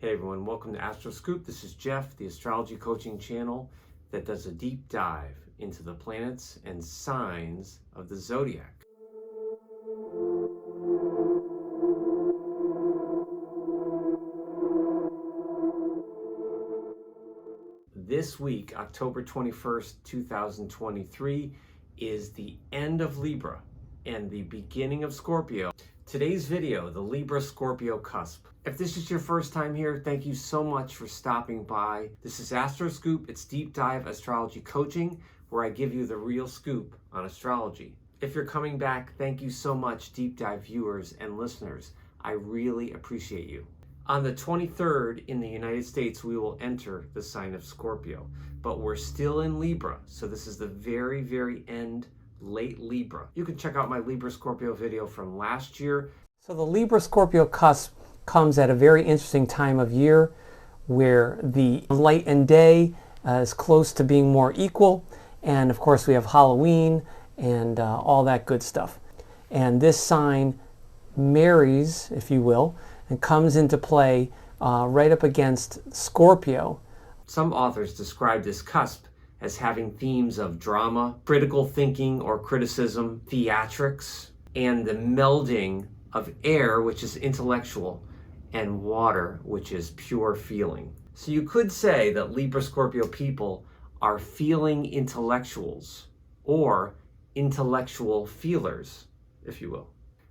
Hey everyone, welcome to AstroScoop. This is Jeff, the astrology coaching channel that does a deep dive into the planets and signs of the zodiac. This week, October 21st, 2023, is the end of Libra and the beginning of Scorpio. Today's video, the Libra-Scorpio Cusp. If this is your first time here, thank you so much for stopping by. This is AstroScoop. It's deep dive astrology coaching, where I give you the real scoop on astrology. If you're coming back, thank you so much, deep dive viewers and listeners. I really appreciate you. On the 23rd in the United States, we will enter the sign of Scorpio, but we're still in Libra. So this is the very, very end, late Libra. You can check out my Libra-Scorpio video from last year. So the Libra-Scorpio cusp comes at a very interesting time of year where the light and day is close to being more equal. And of course we have Halloween and all that good stuff. And this sign marries, if you will, and comes into play right up against Scorpio. Some authors describe this cusp as having themes of drama, critical thinking or criticism, theatrics, and the melding of air, which is intellectual, and water, which is pure feeling. So you could say that Libra-Scorpio people are feeling intellectuals or intellectual feelers, if you will.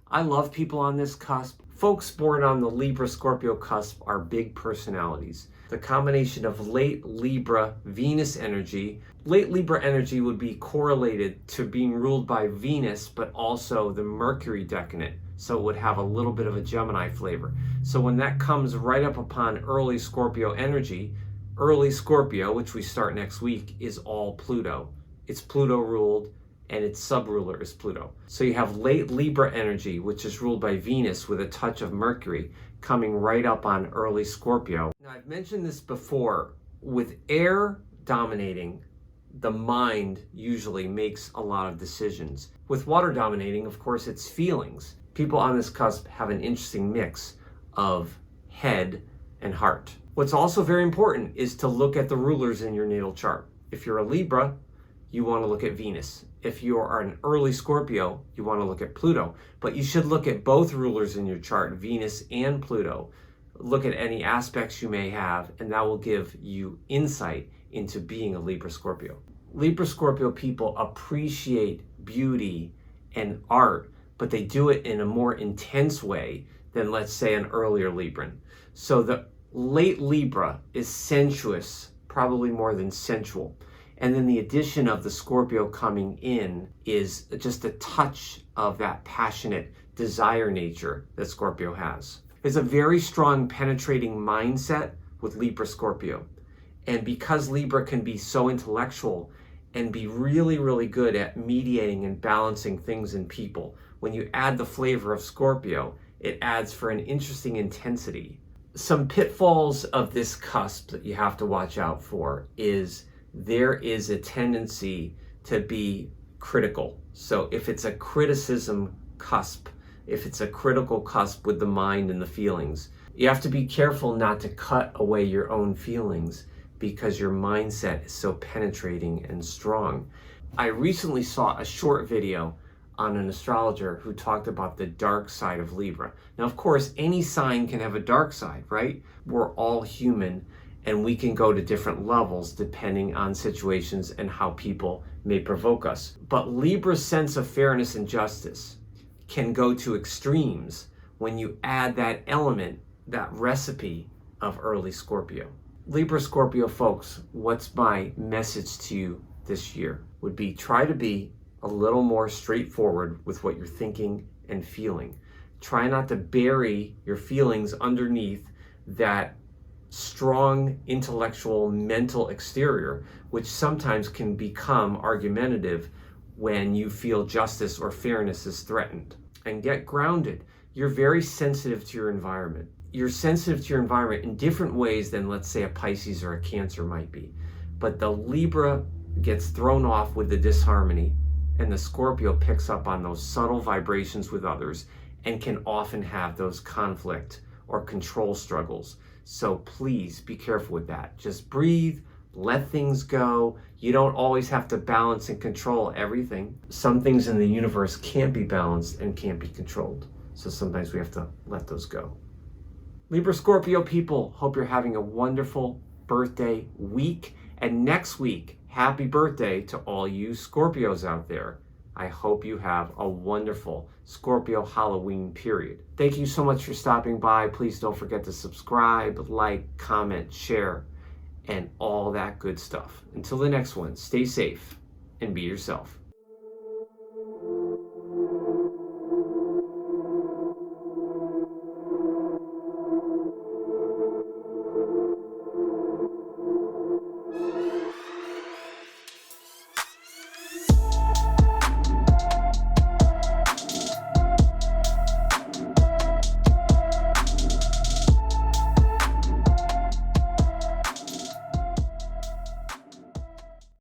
I love people on this cusp. Folks born on the Libra-Scorpio cusp are big personalities. The combination of late Libra Venus energy. Late Libra energy would be correlated to being ruled by Venus, but also the Mercury decadent. So it would have a little bit of a Gemini flavor. So when that comes right up upon early Scorpio energy, early Scorpio, which we start next week, is all Pluto. It's Pluto ruled, and its sub-ruler is Pluto. So you have late Libra energy, which is ruled by Venus with a touch of Mercury, coming right up on early Scorpio. Now, I've mentioned this before. With air dominating, the mind usually makes a lot of decisions. With water dominating, of course, it's feelings. People on this cusp have an interesting mix of head and heart. What's also very important is to look at the rulers in your natal chart. If you're a Libra, you want to look at Venus. If you are an early Scorpio, you want to look at Pluto. But you should look at both rulers in your chart, Venus and Pluto. Look at any aspects you may have, and that will give you insight into being a Libra-Scorpio. Libra-Scorpio people appreciate beauty and art, but they do it in a more intense way than, let's say, an earlier Libran. So the late Libra is sensuous, probably more than sensual. And then the addition of the Scorpio coming in is just a touch of that passionate desire nature that Scorpio has. There's a very strong penetrating mindset with Libra-Scorpio. And because Libra can be so intellectual and be really, really good at mediating and balancing things in people, when you add the flavor of Scorpio, it adds for an interesting intensity. Some pitfalls of this cusp that you have to watch out for is there is a tendency to be critical. So if it's a criticism cusp, if it's a critical cusp with the mind and the feelings, you have to be careful not to cut away your own feelings because your mindset is so penetrating and strong. I recently saw a short video on an astrologer who talked about the dark side of Libra. Now, of course, any sign can have a dark side, right? We're all human, and we can go to different levels depending on situations and how people may provoke us. But Libra's sense of fairness and justice can go to extremes when you add that element, that recipe of early Scorpio. Libra-Scorpio folks, what's my message to you this year would be try to be a little more straightforward with what you're thinking and feeling. Try not to bury your feelings underneath that strong intellectual mental exterior, which sometimes can become argumentative when you feel justice or fairness is threatened. And get grounded. You're very sensitive to your environment. You're sensitive to your environment in different ways than, let's say, a Pisces or a Cancer might be. But the Libra gets thrown off with the disharmony, and the Scorpio picks up on those subtle vibrations with others and can often have those conflict or control struggles. So please be careful with that. Just breathe, let things go. You don't always have to balance and control everything. Some things in the universe can't be balanced and can't be controlled. So sometimes we have to let those go. Libra Scorpio people, hope you're having a wonderful birthday week. And next week, happy birthday to all you Scorpios out there. I hope you have a wonderful Scorpio Halloween period. Thank you so much for stopping by. Please don't forget to subscribe, like, comment, share, and all that good stuff. Until the next one, stay safe and be yourself.